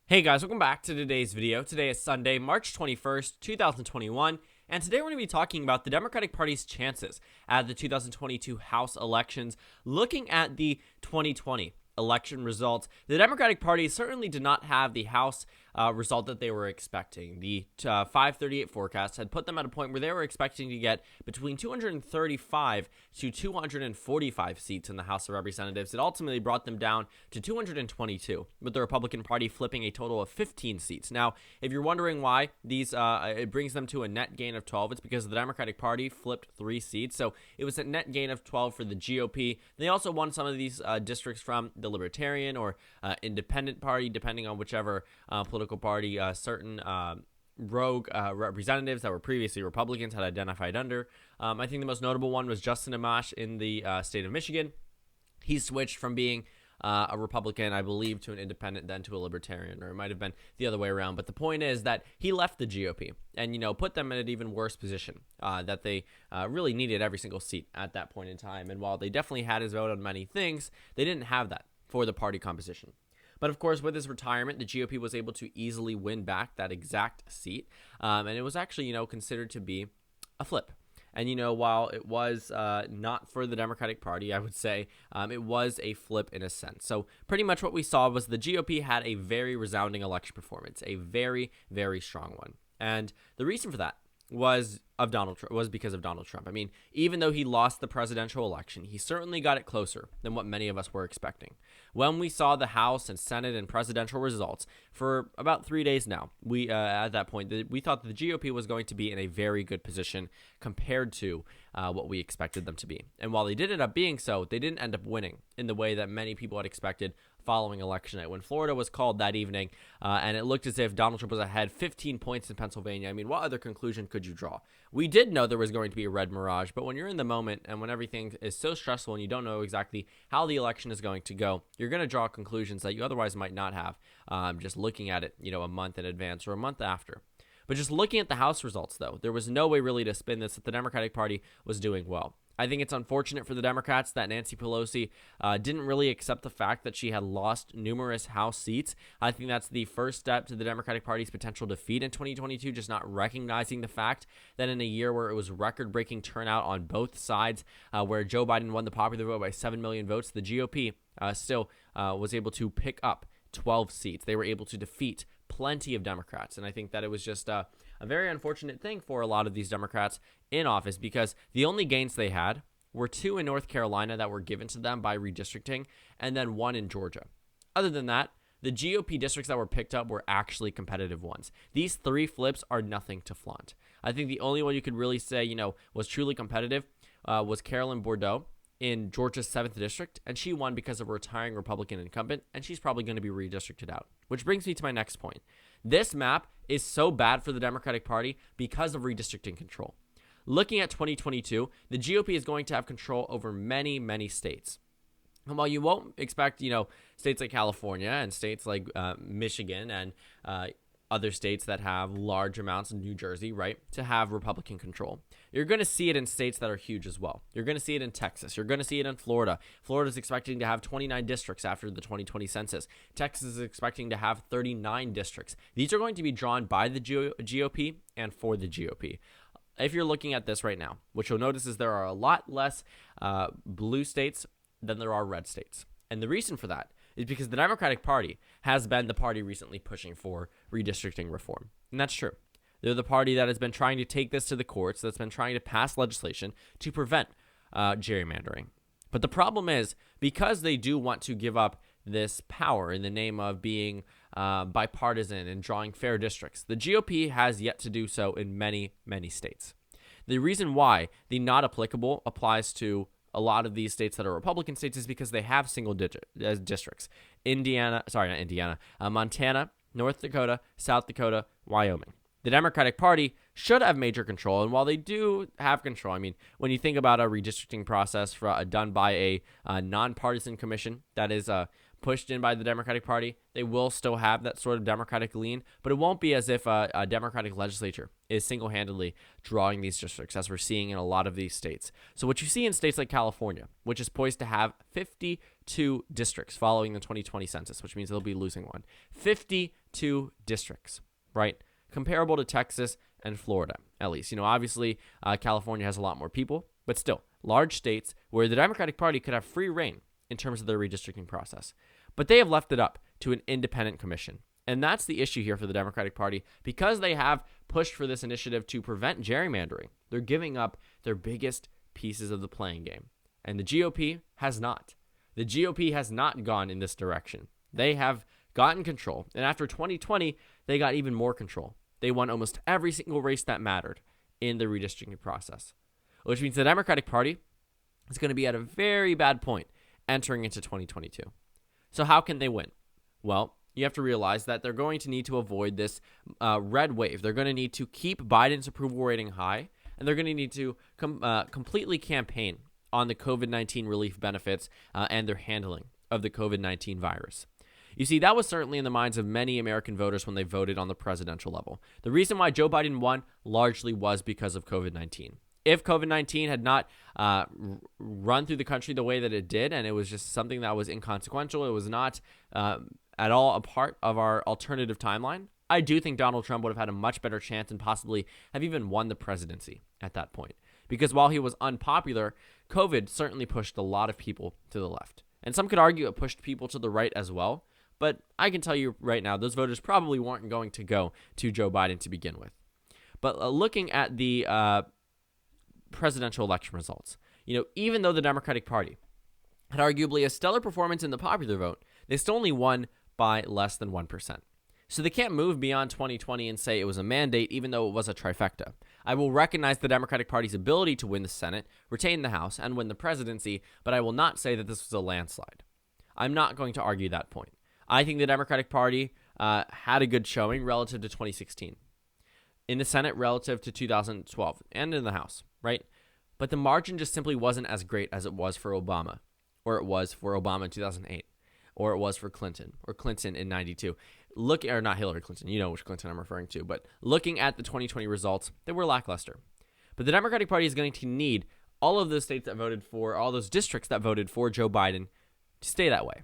Hey guys, welcome back to today's video. Today is Sunday, March 21st, 2021, and today we're going to be talking about the Democratic Party's chances at the 2022 House elections. Looking at the 2020 election results, the Democratic Party certainly did not have the House result that they were expecting. The FiveThirtyEight forecast had put them at a point where they were expecting to get between 235 to 245 seats in the House of Representatives. It ultimately brought them down to 222, with the Republican Party flipping a total of 15 seats. Now, if you're wondering why these it brings them to a net gain of 12, it's because the Democratic Party flipped 3 seats, so it was a net gain of 12 for the GOP. They also won some of these districts from the Libertarian or Independent Party, depending on whichever political party certain rogue representatives that were previously Republicans had identified under. I think the most notable one was Justin Amash in the state of Michigan. He switched from being a Republican, I believe, to an independent, then to a Libertarian, or it might have been the other way around. But the point is that he left the GOP and, put them in an even worse position that they really needed every single seat at that point in time. And while they definitely had his vote on many things, they didn't have that for the party composition. But of course, with his retirement, the GOP was able to easily win back that exact seat. And it was actually, considered to be a flip. And, while it was not for the Democratic Party, I would say it was a flip in a sense. So pretty much what we saw was the GOP had a very resounding election performance, a very, very strong one. And the reason for that was because of Donald Trump. I mean, even though he lost the presidential election, he certainly got it closer than what many of us were expecting. When we saw the House and Senate and presidential results for about 3 days now, we at that point we thought that the GOP was going to be in a very good position compared to what we expected them to be. And while they did end up being so, they didn't end up winning in the way that many people had expected following election night when Florida was called that evening, and it looked as if Donald Trump was ahead 15 points in Pennsylvania. I mean, what other conclusion could you draw? We did know there was going to be a red mirage, but when you're in the moment and when everything is so stressful and you don't know exactly how the election is going to go, you're going to draw conclusions that you otherwise might not have just looking at it, a month in advance or a month after. But just looking at the House results, though, there was no way really to spin this that the Democratic Party was doing well. I think it's unfortunate for the Democrats that Nancy Pelosi didn't really accept the fact that she had lost numerous House seats. I think that's the first step to the Democratic Party's potential defeat in 2022, just not recognizing the fact that in a year where it was record-breaking turnout on both sides, where Joe Biden won the popular vote by 7 million votes, the GOP still was able to pick up 12 seats. They were able to defeat plenty of Democrats, and I think that it was just a very unfortunate thing for a lot of these Democrats in office because the only gains they had were 2 in North Carolina that were given to them by redistricting and then 1 in Georgia. Other than that, the GOP districts that were picked up were actually competitive ones. These 3 flips are nothing to flaunt. I think the only one you could really say, was truly competitive was Carolyn Bourdeaux in Georgia's 7th district, and she won because of a retiring Republican incumbent, and she's probably going to be redistricted out. Which brings me to my next point. This map is so bad for the Democratic Party because of redistricting control. Looking at 2022, the GOP is going to have control over many, many states. And while you won't expect, states like California and states like Michigan and other states that have large amounts in New Jersey, right, to have Republican control, you're going to see it in states that are huge as well. You're going to see it in Texas. You're going to see it in Florida. Florida's expecting to have 29 districts after the 2020 census. Texas is expecting to have 39 districts. These are going to be drawn by the GOP and for the GOP. If you're looking at this right now, what you'll notice is there are a lot less blue states than there are red states. And the reason for that is because the Democratic Party has been the party recently pushing for redistricting reform. And that's true. They're the party that has been trying to take this to the courts, that's been trying to pass legislation to prevent gerrymandering. But the problem is, because they do want to give up this power in the name of being bipartisan and drawing fair districts, the GOP has yet to do so in many, many states. The reason why the not applicable applies to a lot of these states that are Republican states is because they have single-digit districts. Montana, North Dakota, South Dakota, Wyoming. The Democratic Party should have major control, and while they do have control, I mean, when you think about a redistricting process done by a nonpartisan commission that is pushed in by the Democratic Party, they will still have that sort of Democratic lean, but it won't be as if a Democratic legislature is single-handedly drawing these districts, as we're seeing in a lot of these states. So what you see in states like California, which is poised to have 52 52 districts following the 2020 census, which means they'll be losing one. 52 districts, right? Comparable to Texas and Florida, at least. Obviously, California has a lot more people, but still, large states where the Democratic Party could have free reign in terms of their redistricting process. But they have left it up to an independent commission. And that's the issue here for the Democratic Party. Because they have pushed for this initiative to prevent gerrymandering, they're giving up their biggest pieces of the playing game. And the GOP has not. The GOP has not gone in this direction. They have gotten control. And after 2020, they got even more control. They won almost every single race that mattered in the redistricting process, which means the Democratic Party is going to be at a very bad point entering into 2022. So how can they win? Well, you have to realize that they're going to need to avoid this red wave. They're going to need to keep Biden's approval rating high, and they're going to need to completely campaign on the COVID-19 relief benefits and their handling of the COVID-19 virus. You see, that was certainly in the minds of many American voters when they voted on the presidential level. The reason why Joe Biden won largely was because of COVID-19. If COVID-19 had not run through the country the way that it did, and it was just something that was inconsequential, it was not at all a part of our alternative timeline, I do think Donald Trump would have had a much better chance and possibly have even won the presidency at that point. Because while he was unpopular, COVID certainly pushed a lot of people to the left. And some could argue it pushed people to the right as well. But I can tell you right now, those voters probably weren't going to go to Joe Biden to begin with. But looking at the presidential election results, even though the Democratic Party had arguably a stellar performance in the popular vote, they still only won by less than 1%. So they can't move beyond 2020 and say it was a mandate, even though it was a trifecta. I will recognize the Democratic Party's ability to win the Senate, retain the House, and win the presidency, but I will not say that this was a landslide. I'm not going to argue that point. I think the Democratic Party had a good showing relative to 2016 in the Senate relative to 2012 and in the House, right? But the margin just simply wasn't as great as it was for Obama, or it was for Obama in 2008, or it was for Clinton, or Clinton in 92. Or not Hillary Clinton, you know which Clinton I'm referring to, but looking at the 2020 results, they were lackluster. But the Democratic Party is going to need all of those states that voted for, all those districts that voted for Joe Biden to stay that way.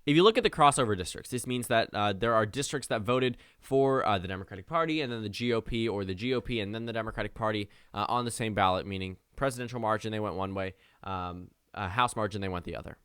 If you look at the crossover districts, this means that there are districts that voted for the Democratic Party and then the GOP, or the GOP and then the Democratic Party on the same ballot, meaning presidential margin, they went one way, House margin, they went the other.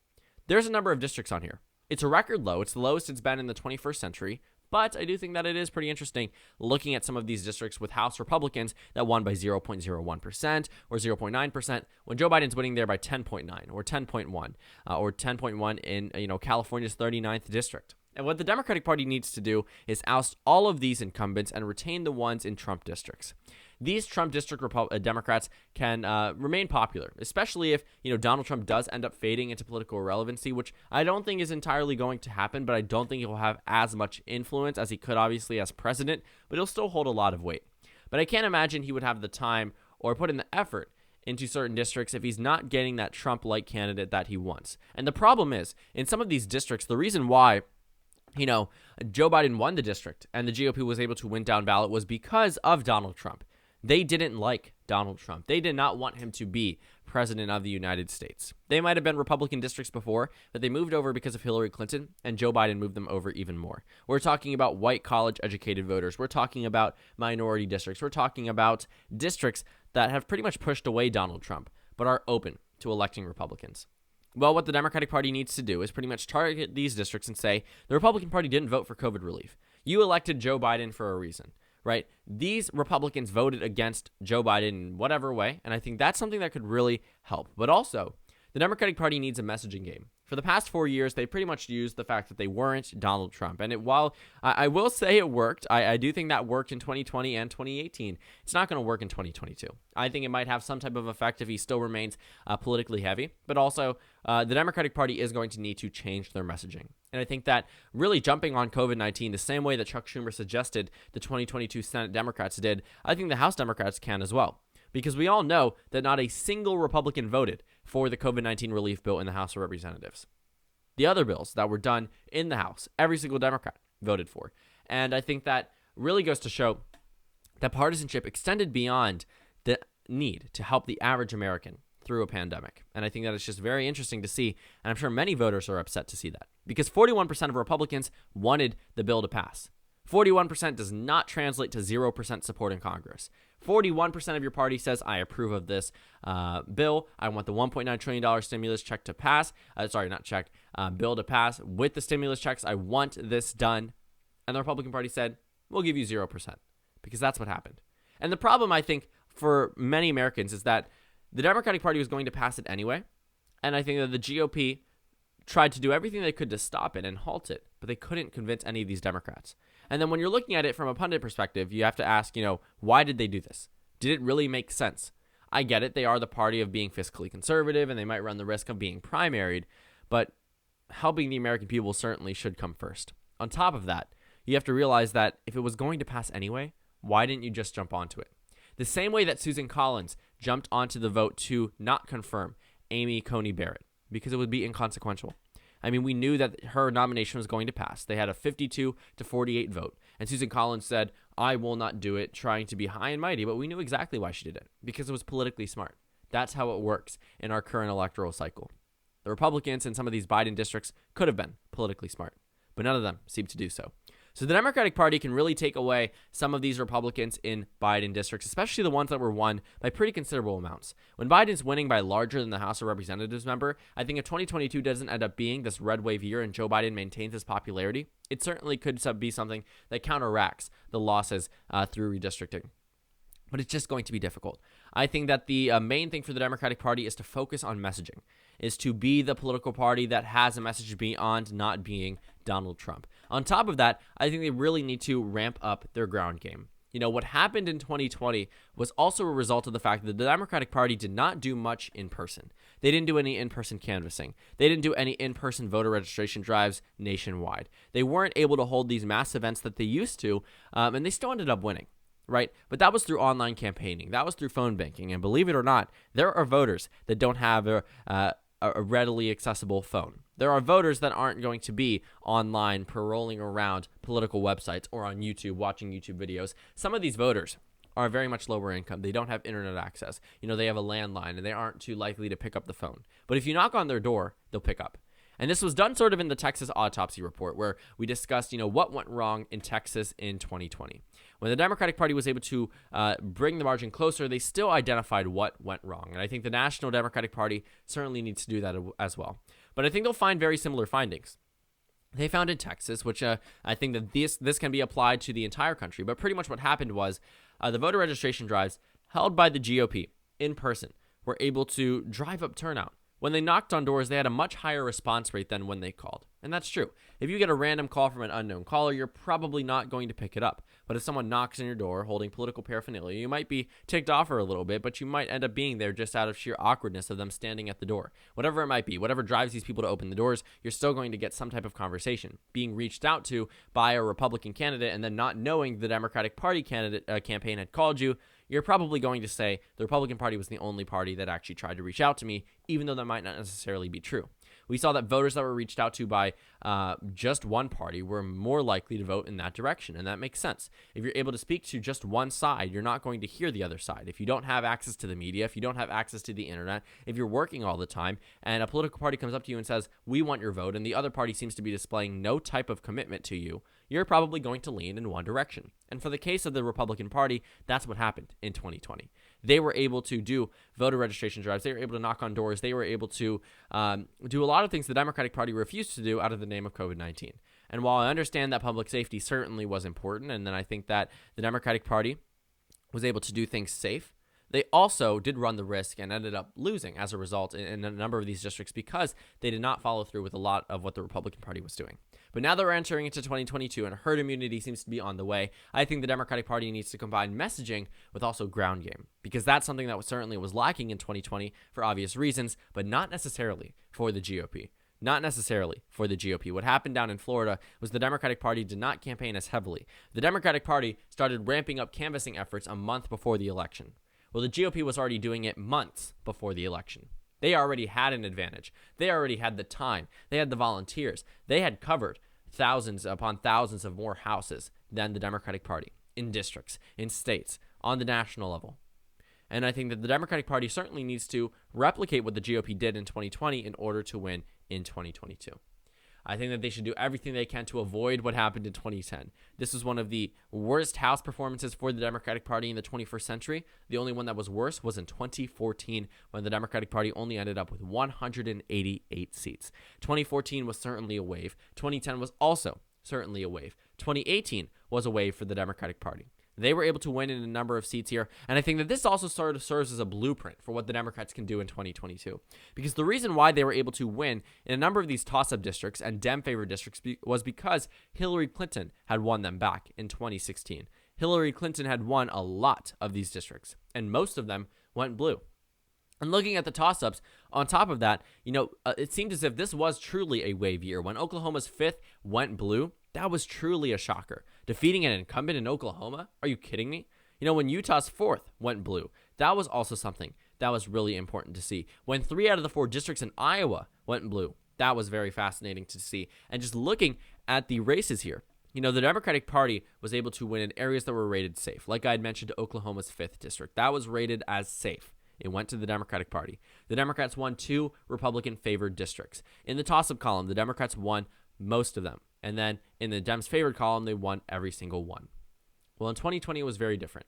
There's a number of districts on here. It's a record low. It's the lowest it's been in the 21st century, but I do think that it is pretty interesting looking at some of these districts with House Republicans that won by 0.01% or 0.9% when Joe Biden's winning there by 10.9 or 10.1 or 10.1 in California's 39th district. And what the Democratic Party needs to do is oust all of these incumbents and retain the ones in Trump districts. These Trump district Democrats can remain popular, especially if Donald Trump does end up fading into political irrelevancy, which I don't think is entirely going to happen, but I don't think he will have as much influence as he could obviously as president, but he'll still hold a lot of weight. But I can't imagine he would have the time or put in the effort into certain districts if he's not getting that Trump-like candidate that he wants. And the problem is, in some of these districts, the reason why Joe Biden won the district and the GOP was able to win down ballot was because of Donald Trump. They didn't like Donald Trump. They did not want him to be president of the United States. They might have been Republican districts before, but they moved over because of Hillary Clinton, and Joe Biden moved them over even more. We're talking about white college-educated voters. We're talking about minority districts. We're talking about districts that have pretty much pushed away Donald Trump, but are open to electing Republicans. Well, what the Democratic Party needs to do is pretty much target these districts and say, the Republican Party didn't vote for COVID relief. You elected Joe Biden for a reason, right? These Republicans voted against Joe Biden in whatever way, and I think that's something that could really help. But also, the Democratic Party needs a messaging game. For the past 4 years, they pretty much used the fact that they weren't Donald Trump. And while I will say it worked, I do think that worked in 2020 and 2018. It's not going to work in 2022. I think it might have some type of effect if he still remains politically heavy. But also, the Democratic Party is going to need to change their messaging. And I think that really jumping on COVID-19 the same way that Chuck Schumer suggested the 2022 Senate Democrats did, I think the House Democrats can as well. Because we all know that not a single Republican voted for the COVID-19 relief bill in the House of Representatives. The other bills that were done in the House, every single Democrat voted for. And I think that really goes to show that partisanship extended beyond the need to help the average American through a pandemic. And I think that it's just very interesting to see, and I'm sure many voters are upset to see that, because 41% of Republicans wanted the bill to pass. 41% does not translate to 0% support in Congress. 41% of your party says, I approve of this bill. I want the $1.9 trillion stimulus check to pass. Bill to pass with the stimulus checks. I want this done. And the Republican Party said, we'll give you 0%, because that's what happened. And the problem, I think, for many Americans is that the Democratic Party was going to pass it anyway. And I think that the GOP tried to do everything they could to stop it and halt it, but they couldn't convince any of these Democrats. And then when you're looking at it from a pundit perspective, you have to ask, why did they do this? Did it really make sense? I get it. They are the party of being fiscally conservative, and they might run the risk of being primaried, but helping the American people certainly should come first. On top of that, you have to realize that if it was going to pass anyway, why didn't you just jump onto it? The same way that Susan Collins jumped onto the vote to not confirm Amy Coney Barrett, because it would be inconsequential. I mean, we knew that her nomination was going to pass. They had a 52-48 vote. And Susan Collins said, I will not do it, trying to be high and mighty. But we knew exactly why she did it, because it was politically smart. That's how it works in our current electoral cycle. The Republicans in some of these Biden districts could have been politically smart, but none of them seem to do so. So the Democratic Party can really take away some of these Republicans in Biden districts, especially the ones that were won by pretty considerable amounts. When Biden's winning by larger than the House of Representatives member, I think if 2022 doesn't end up being this red wave year and Joe Biden maintains his popularity, it certainly could be something that counteracts the losses through redistricting. But it's just going to be difficult. I think that the main thing for the Democratic Party is to focus on messaging, is to be the political party that has a message beyond not being Donald Trump. On top of that, I think they really need to ramp up their ground game. What happened in 2020 was also a result of the fact that the Democratic Party did not do much in person. They didn't do any in-person canvassing. They didn't do any in-person voter registration drives nationwide. They weren't able to hold these mass events that they used to, and they still ended up winning. Right? But that was through online campaigning. That was through phone banking. And believe it or not, there are voters that don't have a readily accessible phone. There are voters that aren't going to be online paroling around political websites or on YouTube watching YouTube videos. Some of these voters are very much lower income. They don't have internet access. They have a landline and they aren't too likely to pick up the phone. But if you knock on their door, they'll pick up. And this was done sort of in the Texas Autopsy report, where we discussed, what went wrong in Texas in 2020. When the Democratic Party was able to bring the margin closer, they still identified what went wrong. And I think the National Democratic Party certainly needs to do that as well. But I think they'll find very similar findings. They found in Texas, which I think that this can be applied to the entire country. But pretty much what happened was the voter registration drives held by the GOP in person were able to drive up turnout. When they knocked on doors, they had a much higher response rate than when they called. And that's true. If you get a random call from an unknown caller, you're probably not going to pick it up. But if someone knocks on your door holding political paraphernalia, you might be ticked off for a little bit, but you might end up being there just out of sheer awkwardness of them standing at the door. Whatever it might be, whatever drives these people to open the doors, you're still going to get some type of conversation. Being reached out to by a Republican candidate and then not knowing the Democratic Party campaign had called you, you're probably going to say the Republican Party was the only party that actually tried to reach out to me, even though that might not necessarily be true. We saw that voters that were reached out to by just one party were more likely to vote in that direction, and that makes sense. If you're able to speak to just one side, you're not going to hear the other side. If you don't have access to the media, if you don't have access to the internet, if you're working all the time, and a political party comes up to you and says, we want your vote, and the other party seems to be displaying no type of commitment to you, you're probably going to lean in one direction. And for the case of the Republican Party, that's what happened in 2020. They were able to do voter registration drives. They were able to knock on doors. They were able to do a lot of things the Democratic Party refused to do out of the name of COVID-19. And while I understand that public safety certainly was important, and then I think that the Democratic Party was able to do things safe, they also did run the risk and ended up losing as a result in a number of these districts because they did not follow through with a lot of what the Republican Party was doing. But now that we're entering into 2022 and herd immunity seems to be on the way, I think the Democratic Party needs to combine messaging with also ground game, because that's something that certainly was lacking in 2020 for obvious reasons, but not necessarily for the GOP. Not necessarily for the GOP. What happened down in Florida was the Democratic Party did not campaign as heavily. The Democratic Party started ramping up canvassing efforts a month before the election. Well, the GOP was already doing it months before the election. They already had an advantage. They already had the time. They had the volunteers. They had covered thousands upon thousands of more houses than the Democratic Party in districts, in states, on the national level. And I think that the Democratic Party certainly needs to replicate what the GOP did in 2020 in order to win in 2022. I think that they should do everything they can to avoid what happened in 2010. This was one of the worst House performances for the Democratic Party in the 21st century. The only one that was worse was in 2014, when the Democratic Party only ended up with 188 seats. 2014 was certainly a wave. 2010 was also certainly a wave. 2018 was a wave for the Democratic Party. They were able to win in a number of seats here, and I think that this also sort of serves as a blueprint for what the Democrats can do in 2022. Because the reason why they were able to win in a number of these toss-up districts and Dem-favored districts was because Hillary Clinton had won them back in 2016. Hillary Clinton had won a lot of these districts, and most of them went blue. And looking at the toss-ups, on top of that, it seemed as if this was truly a wave year. When Oklahoma's 5th went blue, that was truly a shocker. Defeating an incumbent in Oklahoma? Are you kidding me? When Utah's 4th went blue, that was also something that was really important to see. When 3 out of the 4 districts in Iowa went blue, that was very fascinating to see. And just looking at the races here, the Democratic Party was able to win in areas that were rated safe. Like I had mentioned, Oklahoma's 5th district. That was rated as safe. It went to the Democratic Party. The Democrats won 2 Republican-favored districts. In the toss-up column, the Democrats won most of them. And then in the Dems favored column, they won every single one. Well, in 2020, it was very different.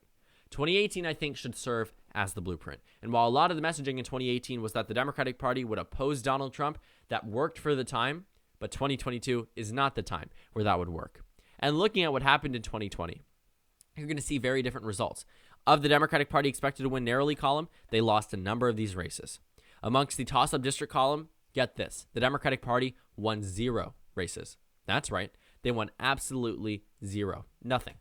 2018, I think, should serve as the blueprint. And while a lot of the messaging in 2018 was that the Democratic Party would oppose Donald Trump, that worked for the time, but 2022 is not the time where that would work. And looking at what happened in 2020, you're going to see very different results. Of the Democratic Party expected to win narrowly column, they lost a number of these races. Amongst the toss-up district column, get this, the Democratic Party won 0 races. That's right. They won absolutely 0. Nothing.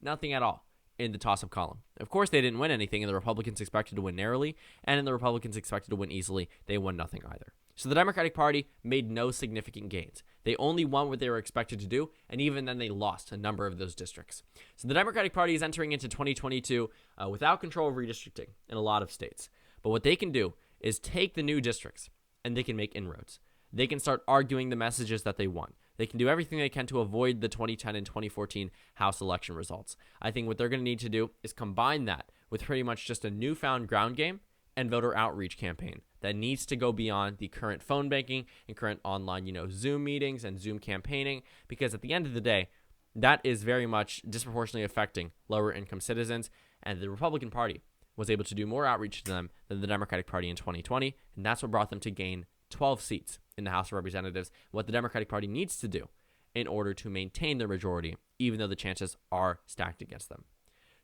Nothing at all in the toss-up column. Of course, they didn't win anything, and the Republicans expected to win narrowly, and in the Republicans expected to win easily, they won nothing either. So the Democratic Party made no significant gains. They only won what they were expected to do, and even then they lost a number of those districts. So the Democratic Party is entering into 2022 without control of redistricting in a lot of states. But what they can do is take the new districts, and they can make inroads. They can start arguing the messages that they want. They can do everything they can to avoid the 2010 and 2014 House election results. I think what they're going to need to do is combine that with pretty much just a newfound ground game and voter outreach campaign that needs to go beyond the current phone banking and current online, Zoom meetings and Zoom campaigning, because at the end of the day, that is very much disproportionately affecting lower income citizens, and the Republican Party was able to do more outreach to them than the Democratic Party in 2020, and that's what brought them to gain 12 seats in the House of Representatives, what the Democratic Party needs to do in order to maintain their majority, even though the chances are stacked against them.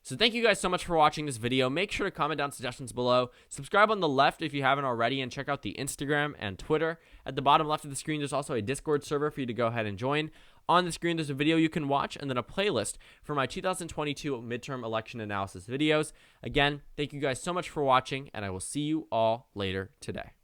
So thank you guys so much for watching this video. Make sure to comment down suggestions below. Subscribe on the left if you haven't already, and check out the Instagram and Twitter. At the bottom left of the screen, there's also a Discord server for you to go ahead and join. On the screen, there's a video you can watch, and then a playlist for my 2022 midterm election analysis videos. Again, thank you guys so much for watching, and I will see you all later today.